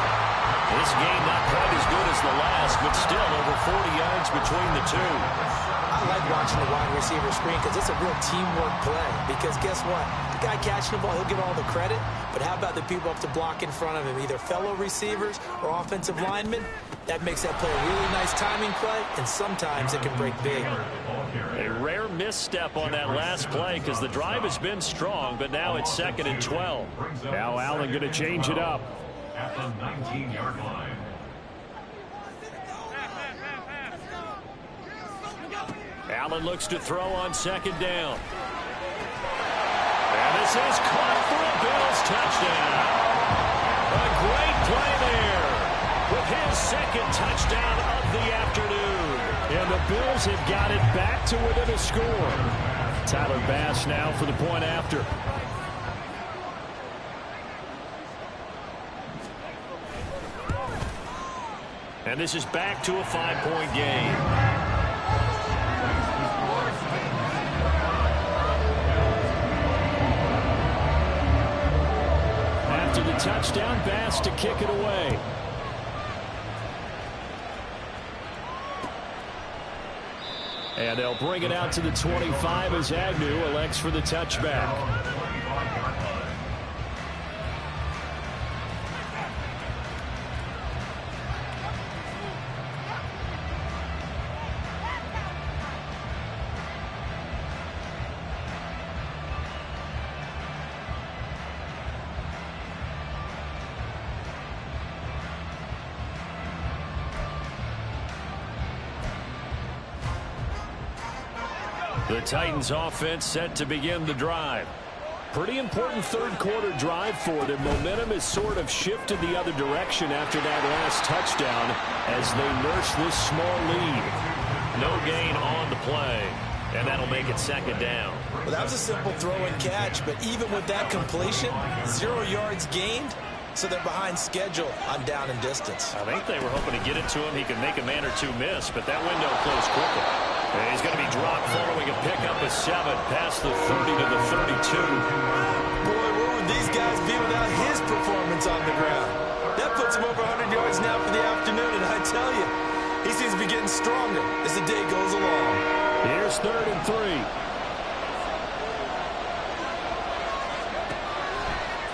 Speaker 1: This game not quite as good as the last, but still over 40 yards between the two.
Speaker 2: I like watching the wide receiver screen because it's a real teamwork play. Because guess what? The guy catching the ball, he'll get all the credit. But how about the people up to block in front of him, either fellow receivers or offensive linemen? That makes that play a really nice timing play, and sometimes it can break big.
Speaker 1: A rare misstep on that last play because the drive has been strong, but now it's 2nd and 12. Now Allen going to change it up.
Speaker 4: At the 19-yard line.
Speaker 1: Allen looks to throw on 2nd down. And this is caught for a Bills touchdown. A great play there with his 2nd touchdown of the afternoon. And the Bills have got it back to within a score. Tyler Bass now for the point after. And this is back to a 5-point game. After the touchdown, Bass to kick it away. And they'll bring it out to the 25 as Agnew elects for the touchback. The Titans offense set to begin the drive. Pretty important 3rd quarter drive for them. Momentum has sort of shifted the other direction after that last touchdown as they nurse this small lead. No gain on the play, and that'll make it 2nd down.
Speaker 2: Well, that was a simple throw and catch, but even with that completion, 0 yards gained, so they're behind schedule on down and distance.
Speaker 1: I think they were hoping to get it to him. He could make a man or two miss, but that window closed quickly. And he's going to be dropped following a pickup of 7 past the 30 to the 32.
Speaker 2: Boy, where would these guys be without his performance on the ground? That puts him over 100 yards now for the afternoon, and I tell you, he seems to be getting stronger as the day goes along.
Speaker 1: Here's 3rd and 3.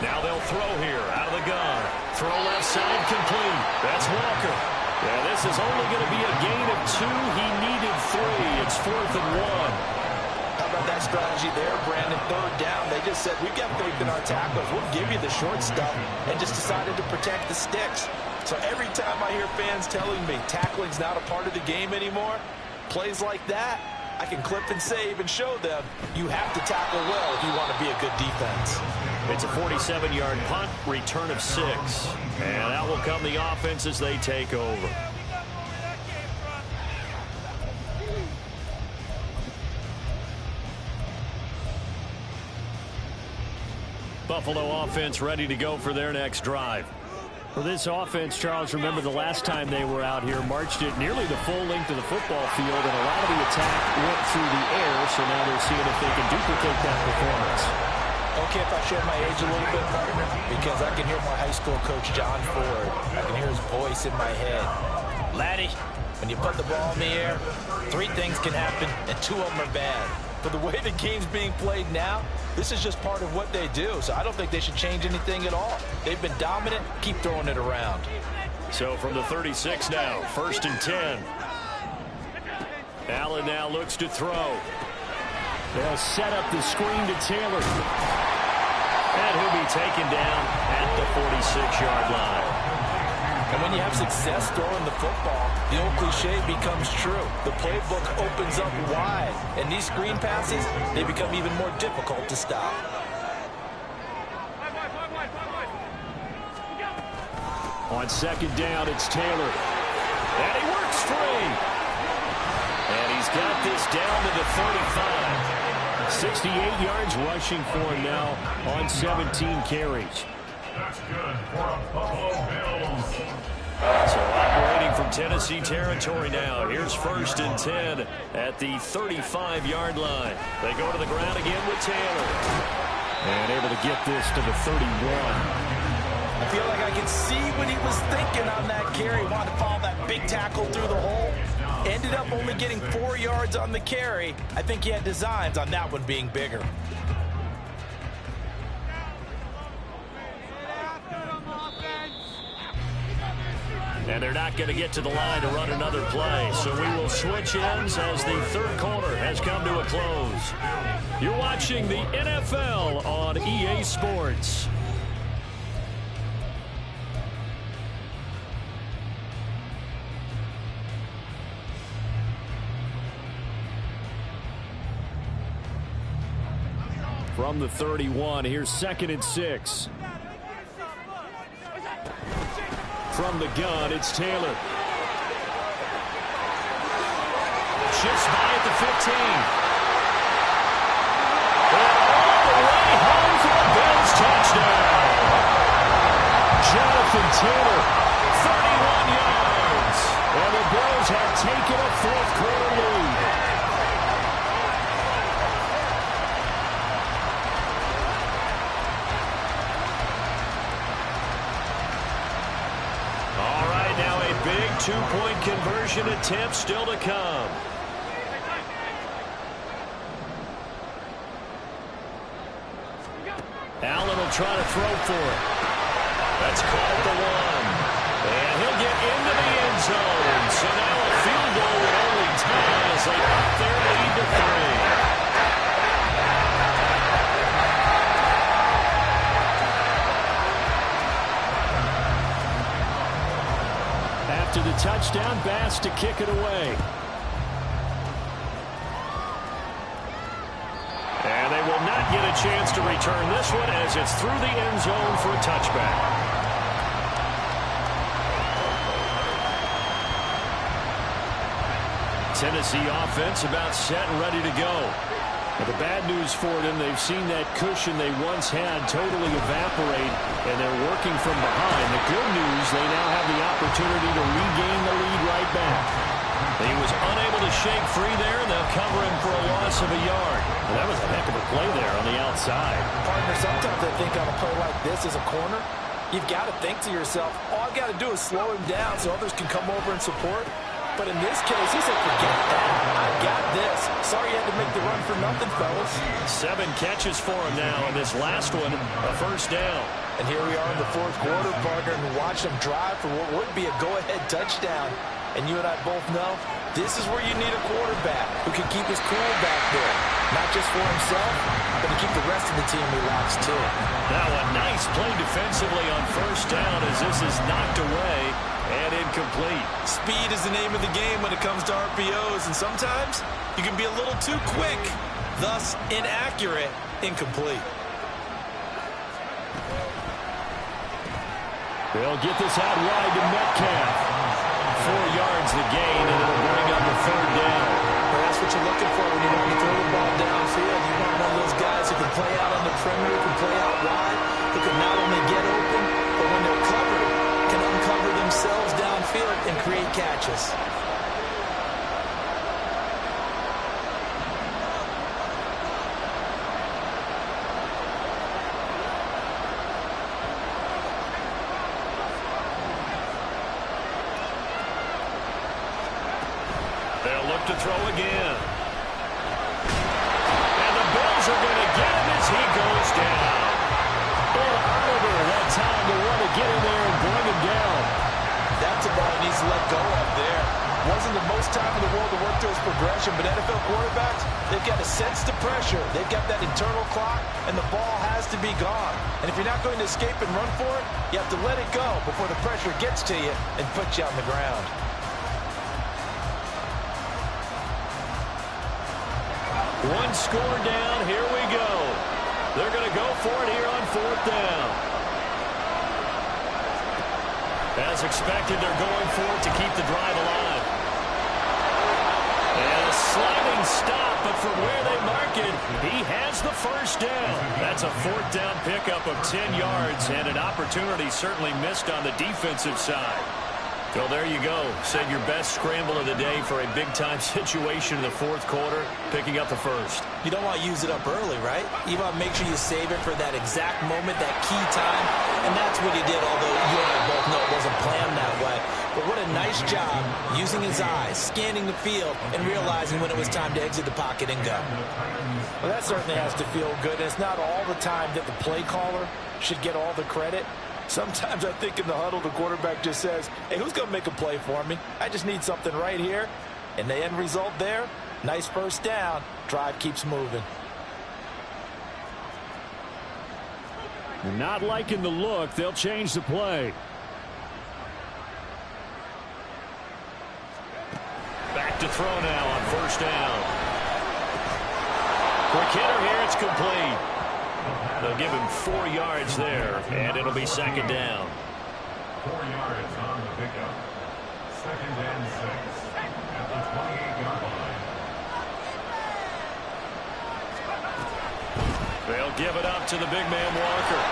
Speaker 1: Now they'll throw here out of the gun. Throw left side complete. That's Walker. Yeah, this is only going to be a gain of 2. He needed 3. It's 4th and 1.
Speaker 2: How about that strategy there, Brandon? 3rd down. They just said, we've got faith in our tackles. We'll give you the short stuff, and just decided to protect the sticks. So every time I hear fans telling me tackling's not a part of the game anymore, plays like that, I can clip and save and show them you have to tackle well if you want to be a good defense.
Speaker 1: It's a 47-yard punt, return of 6. And out will come the offense as they take over. Buffalo offense ready to go for their next drive. For this offense, Charles, remember the last time they were out here, marched it nearly the full length of the football field, and a lot of the attack went through the air, so now they're seeing if they can duplicate that performance.
Speaker 2: Okay, if I share my age a little bit, partner, because I can hear my high school coach, John Ford. I can hear his voice in my head. Laddie, when you put the ball in the air, 3 things can happen, and 2 of them are bad. For the way the game's being played now, this is just part of what they do, so I don't think they should change anything at all. They've been dominant. Keep throwing it around.
Speaker 1: So from the 36 now, 1st and 10. Allen now looks to throw. They'll set up the screen to Taylor. And he'll be taken down at the 46-yard line.
Speaker 2: And when you have success throwing the football, the old cliche becomes true. The playbook opens up wide, and these screen passes, they become even more difficult to stop.
Speaker 1: On 2nd down, it's Taylor. And he works free. And he's got this down to the 35. 68 yards rushing for him now on 17 carries.
Speaker 4: That's good for a Buffalo Bills.
Speaker 1: So operating from Tennessee territory now. Here's 1st and 10 at the 35-yard line. They go to the ground again with Taylor. And able to get this to the 31.
Speaker 2: I feel like I can see what he was thinking on that carry. Wanted to follow that big tackle through the hole. Ended up only getting 4 yards on the carry. I think he had designs on that one being bigger.
Speaker 1: And they're not going to get to the line to run another play. So we will switch ends as the 3rd quarter has come to a close. You're watching the NFL on EA Sports. From the 31, here's 2nd and 6. From the gun, it's Taylor. Shifts by at the 15. And all the way home for a Bills touchdown. Jonathan Taylor, 31 yards. And the Bills have taken a 4th quarter lead. Big 2-point conversion attempt still to come. Allen will try to throw for it. That's caught at the 1. And he'll get into the end zone. So now a field goal with only 10 as they up their lead to 3. After the touchdown, Bass to kick it away. And they will not get a chance to return this one as it's through the end zone for a touchback. Tennessee offense about set and ready to go. But the bad news for them, they've seen that cushion they once had totally evaporate, and they're working from behind. The good news, they now have the opportunity to regain the lead right back. He was unable to shake free there, and they'll cover him for a loss of a yard. Well, that was a heck of a play there on the outside.
Speaker 2: Partner, sometimes I think on a play like this as a corner, you've got to think to yourself, all I've got to do is slow him down so others can come over and support. But in this case, he said, forget that. I got this. Sorry you had to make the run for nothing, fellas.
Speaker 1: 7 catches for him now, and this last one, a 1st down.
Speaker 2: And here we are in the 4th quarter, partner, and watch them drive for what would be a go-ahead touchdown. And you and I both know this is where you need a quarterback who can keep his cool back there. Not just for himself, but to keep the rest of the team relaxed, too.
Speaker 1: Now a nice play defensively on 1st down as this is knocked away. And incomplete.
Speaker 2: Speed is the name of the game when it comes to RPOs, and sometimes you can be a little too quick, thus inaccurate, incomplete.
Speaker 1: They'll get this out wide to Metcalf. 4 yards the gain, and it'll bring up the 3rd down.
Speaker 2: Well, that's what you're looking for when you want to throw the ball downfield. You want one of those guys who can play out on the perimeter, who can play out wide, who can not only get open, but when they're covered,
Speaker 3: this.
Speaker 1: They'll look to throw again. And the Bills are going to get him as he goes down. And Oliver had time to run to get in there and bring him down.
Speaker 2: That's a ball he needs to let go of there. Wasn't the most time in the world to work through his progression, but NFL quarterbacks, they've got to sense the pressure. They've got that internal clock, and the ball has to be gone. And if you're not going to escape and run for it, you have to let it go before the pressure gets to you and puts you on the ground.
Speaker 1: One score down, here we go. They're going to go for it here on 4th down. As expected, they're going for it to keep the drive alive. And a sliding stop, but from where they mark it, he has the first down. That's a 4th down pickup of 10 yards, and an opportunity certainly missed on the defensive side. Well, there you go. Save your best scramble of the day for a big-time situation in the 4th quarter, picking up the first.
Speaker 3: You don't want to use it up early, right? You want to make sure you save it for that exact moment, that key time, and that's what he did, although you and I both know it wasn't planned that way. But what a nice job using his eyes, scanning the field, and realizing when it was time to exit the pocket and go.
Speaker 2: Well, that certainly has to feel good. And it's not all the time that the play caller should get all the credit. Sometimes I think in the huddle, the quarterback just says, hey, who's going to make a play for me? I just need something right here. And the end result there, nice first down. Drive keeps moving.
Speaker 1: Not liking the look. They'll change the play. Back to throw now on 1st down. Quick hitter here. It's complete. They'll give him 4 yards there, and it'll be 2nd down.
Speaker 4: 4 yards on the pickup. 2nd and 6 at the 28-yard line.
Speaker 1: They'll give it up to the big man Walker.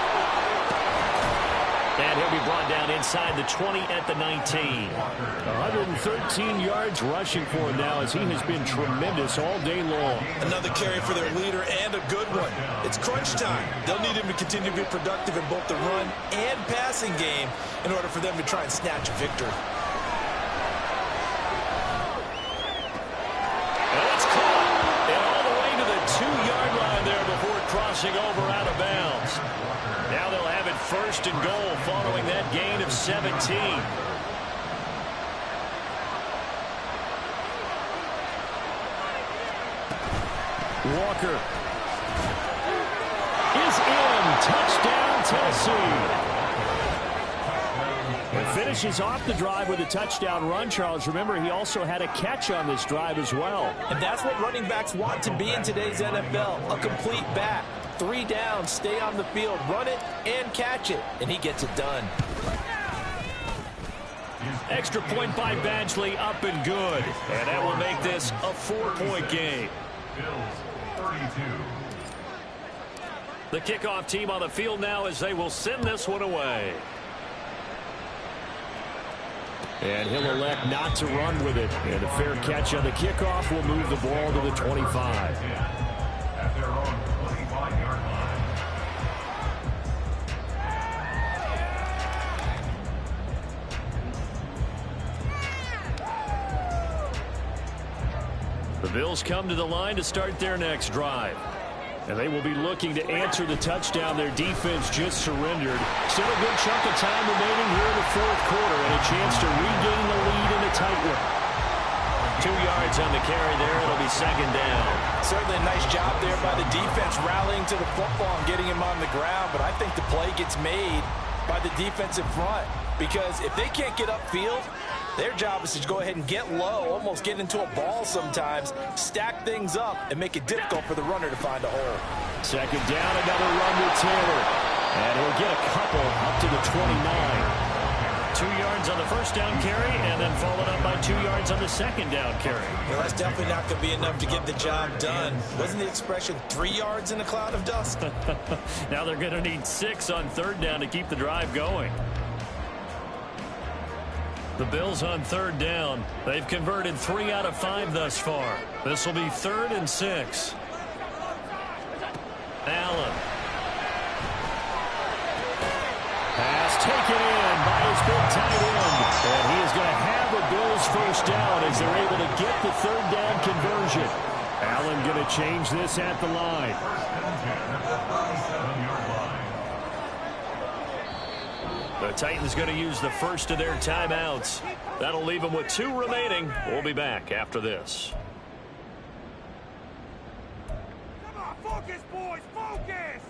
Speaker 1: And he'll be brought down inside the 20 at the 19. 113 yards rushing for him now, as he has been tremendous all day long.
Speaker 3: Another carry for their leader, and a good one. It's crunch time. They'll need him to continue to be productive in both the run and passing game in order for them to try and snatch a victory.
Speaker 1: And it's caught. And all the way to the 2-yard line there before crossing over out of bounds. Now they'll have it 1st and goal following that gain of 17. Walker is in. Touchdown, Tennessee. And finishes off the drive with a touchdown run, Charles. Remember, he also had a catch on this drive as well.
Speaker 2: And that's what running backs want to be in today's NFL, a complete back. 3 downs, stay on the field, run it, and catch it. And he gets it done.
Speaker 1: Extra point by Badgley, up and good. And that will make this a 4-point game.
Speaker 4: Bills 32.
Speaker 1: The kickoff team on the field now as they will send this one away. And he'll elect not to run with it. And a fair catch on the kickoff will move the ball to the 25.
Speaker 4: At their own 25-yard line.
Speaker 1: The Bills come to the line to start their next drive. And they will be looking to answer the touchdown their defense just surrendered. Still a good chunk of time remaining here in the 4th quarter, and a chance to regain the lead in a tight one. 2 yards on the carry there. It'll be 2nd down.
Speaker 2: Certainly a nice job there by the defense rallying to the football and getting him on the ground, but I think the play gets made by the defensive front, because if they can't get upfield, their job is to go ahead and get low, almost get into a ball sometimes, stack things up, and make it difficult for the runner to find a hole.
Speaker 1: 2nd down, another run with Taylor. And he'll get a couple up to the 29. 2 yards on the 1st down carry, and then followed up by 2 yards on the 2nd down carry.
Speaker 3: Well, that's definitely not going to be enough to get the job done. Wasn't the expression 3 yards in a cloud of dust?
Speaker 1: Now they're going to need 6 on 3rd down to keep the drive going. The Bills on third down. They've converted 3 out of 5 thus far. This will be 3rd and 6. Allen. Pass taken in by his big tight end. And he is going to have the Bills first down as they're able to get the 3rd down conversion. Allen going to change this at the line. The Titans going to use the first of their timeouts. That'll leave them with 2 remaining. We'll be back after this.
Speaker 5: Come on, focus, boys, focus!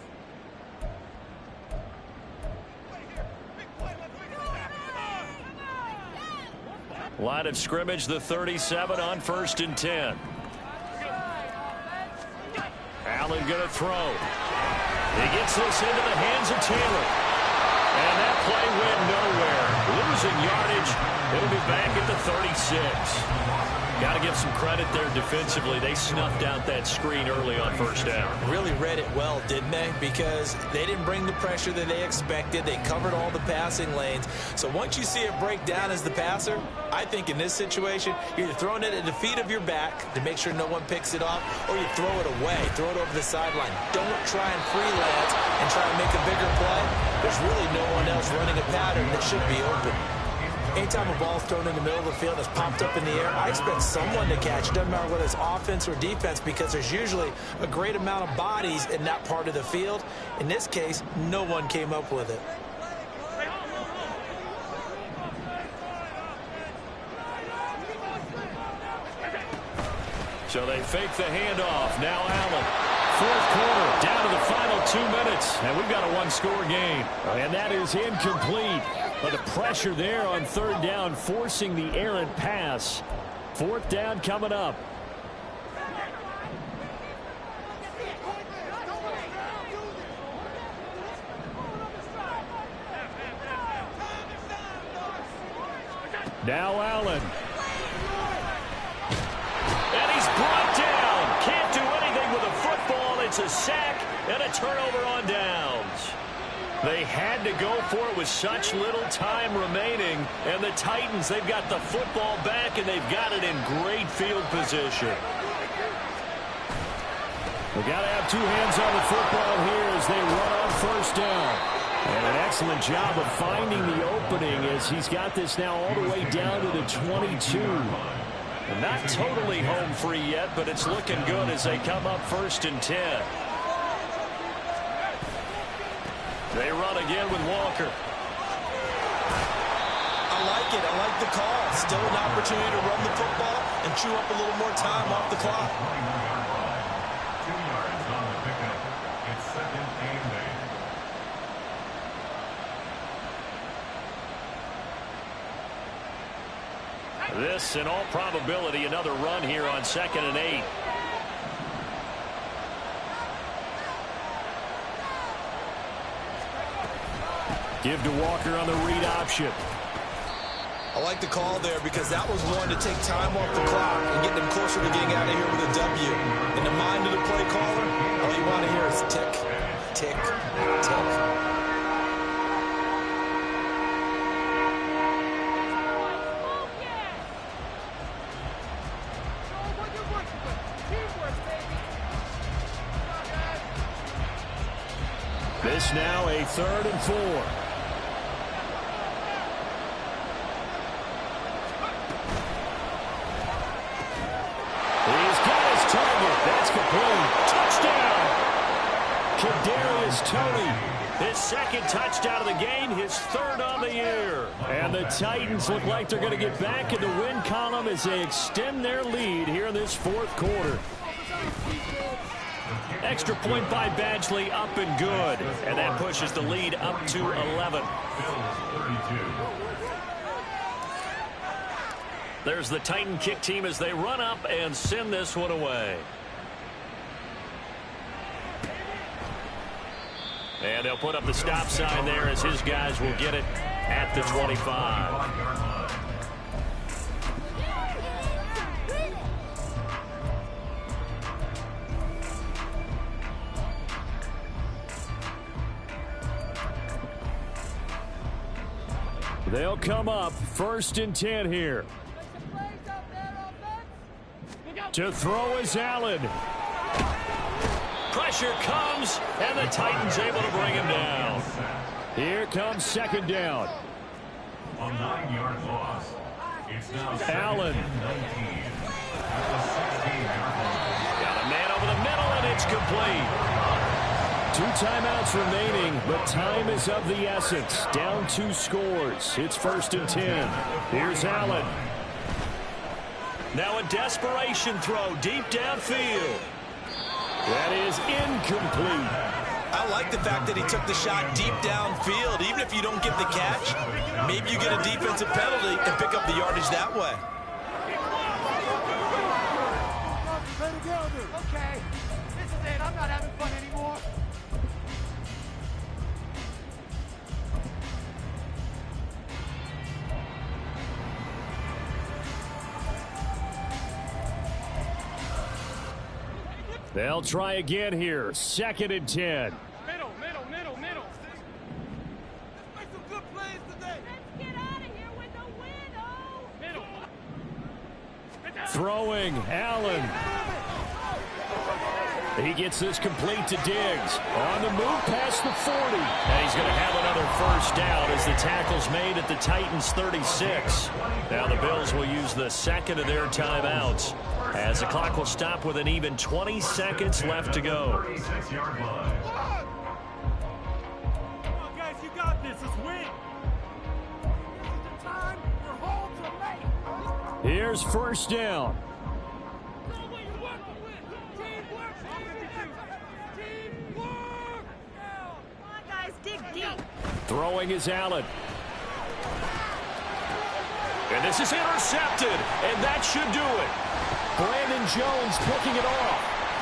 Speaker 1: Line of scrimmage, the 37 on 1st and 10. Allen going to throw. He gets this into the hands of Taylor. And that play went nowhere. Losing yardage. It'll be back at the 36. Got to give some credit there defensively. They snuffed out that screen early on 1st down.
Speaker 3: Really read it well, didn't they? Because they didn't bring the pressure that they expected. They covered all the passing lanes. So once you see it break down as the passer, I think in this situation, you're either throwing it at the feet of your back to make sure no one picks it off, or you throw it away, throw it over the sideline. Don't try and freelance and try and make a bigger play. There's really no one else running a pattern that should be open. Anytime a ball's thrown in the middle of the field and it's popped up in the air, I expect someone to catch it. Doesn't matter whether it's offense or defense, because there's usually a great amount of bodies in that part of the field. In this case, no one came up with it.
Speaker 1: So they fake the handoff. Now Allen. 4th quarter, down to the final 2 minutes. And we've got a 1-score game. And that is incomplete. But the pressure there on 3rd down, forcing the errant pass. 4th down coming up. Now Allen. And he's brought down. Can't do anything with a football. It's a sack and a turnover on downs. They had to go for it with such little time remaining. And the Titans, they've got the football back, and they've got it in great field position. They've got to have 2 hands on the football here as they run on 1st down. And an excellent job of finding the opening as he's got this now all the way down to the 22. And not totally home free yet, but it's looking good as they come up 1st and 10. They run again with Walker.
Speaker 3: I like it. I like the call. Still an opportunity to run the football and chew up a little more time off the clock.
Speaker 4: 2 yards on the pickup. It's 2nd and 8.
Speaker 1: This, in all probability, another run here on 2nd and 8. Give to Walker on the read option.
Speaker 3: I like the call there because that was one to take time off the clock and get them closer to getting out of here with a W. In the mind of the play caller, all you want to hear is tick, tick, tick.
Speaker 1: This now a 3rd and 4. He's got his target. That's complete. Touchdown. Kadarius Toney. His 2nd touchdown of the game, his 3rd on the year. And the Titans look like they're going to get back in the win column as they extend their lead here in this 4th quarter. Extra point by Badgley, up and good. And that pushes the lead up to 11. There's the Titan kick team as they run up and send this one away. And they'll put up the stop sign there as his guys will get it at the 25. They'll come up 1st and 10 here. To throw is Allen. Pressure comes, and the Titans able to bring him down. Here comes 2nd down.
Speaker 4: A 9-yard loss. It's now
Speaker 1: Allen.
Speaker 4: 19. At the 16-yard line.
Speaker 1: Got a man over the middle, and it's complete. 2 timeouts remaining, but time is of the essence. Down 2 scores. It's 1st and 10. Here's Allen. Now a desperation throw deep downfield. That is incomplete.
Speaker 3: I like the fact that he took the shot deep downfield. Even if you don't get the catch, maybe you get a defensive penalty and pick up the yardage that way.
Speaker 5: Okay, this is it. I'm not having fun anymore.
Speaker 1: They'll try again here. 2nd and 10.
Speaker 5: Middle. Let's make some good plays today.
Speaker 6: Let's get out of here with a win, oh!
Speaker 5: Middle.
Speaker 1: Throwing, Allen. He gets this complete to Diggs. On the move past the 40. And he's going to have another 1st down as the tackle's made at the Titans' 36. Now the Bills will use the 2nd of their timeouts, as the clock will stop with an even 20 seconds left to go.
Speaker 4: 36-yard line.
Speaker 5: Come on, guys, you got this. Let's win. This is the time for home to make.
Speaker 1: Here's 1st down.
Speaker 6: Come on, guys, dig deep.
Speaker 1: Throwing is Allen. And this is intercepted, and that should do it. Brandon Jones picking it off.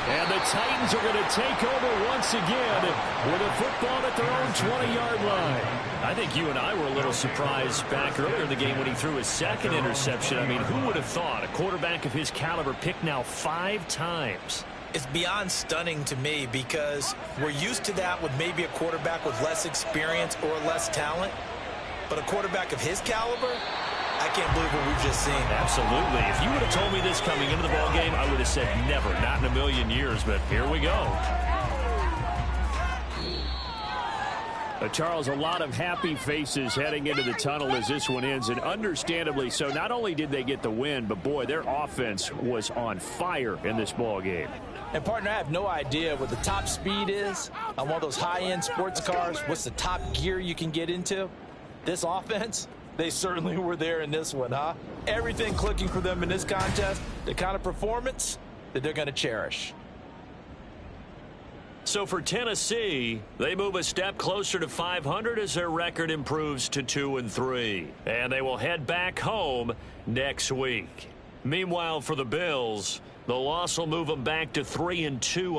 Speaker 1: And the Titans are going to take over once again with a football at their own 20-yard line. I think you and I were a little surprised back earlier in the game when he threw his 2nd interception. I mean, who would have thought a quarterback of his caliber picked now 5 times?
Speaker 3: It's beyond stunning to me because we're used to that with maybe a quarterback with less experience or less talent. But a quarterback of his caliber, I can't believe what we've just seen.
Speaker 1: Absolutely. If you would have told me this coming into the ballgame, I would have said never, not in a million years, but here we go. Charles, a lot of happy faces heading into the tunnel as this one ends, and understandably so. Not only did they get the win, but boy, their offense was on fire in this ballgame.
Speaker 2: And, partner, I have no idea what the top speed is on one of those high-end sports cars. What's the top gear you can get into? This offense, they certainly were there in this one, huh? Everything clicking for them in this contest, the kind of performance that they're going to cherish.
Speaker 1: So for Tennessee, they move a step closer to 500 as their record improves to 2-3. And they will head back home next week. Meanwhile, for the Bills, the loss will move them back to 3-2.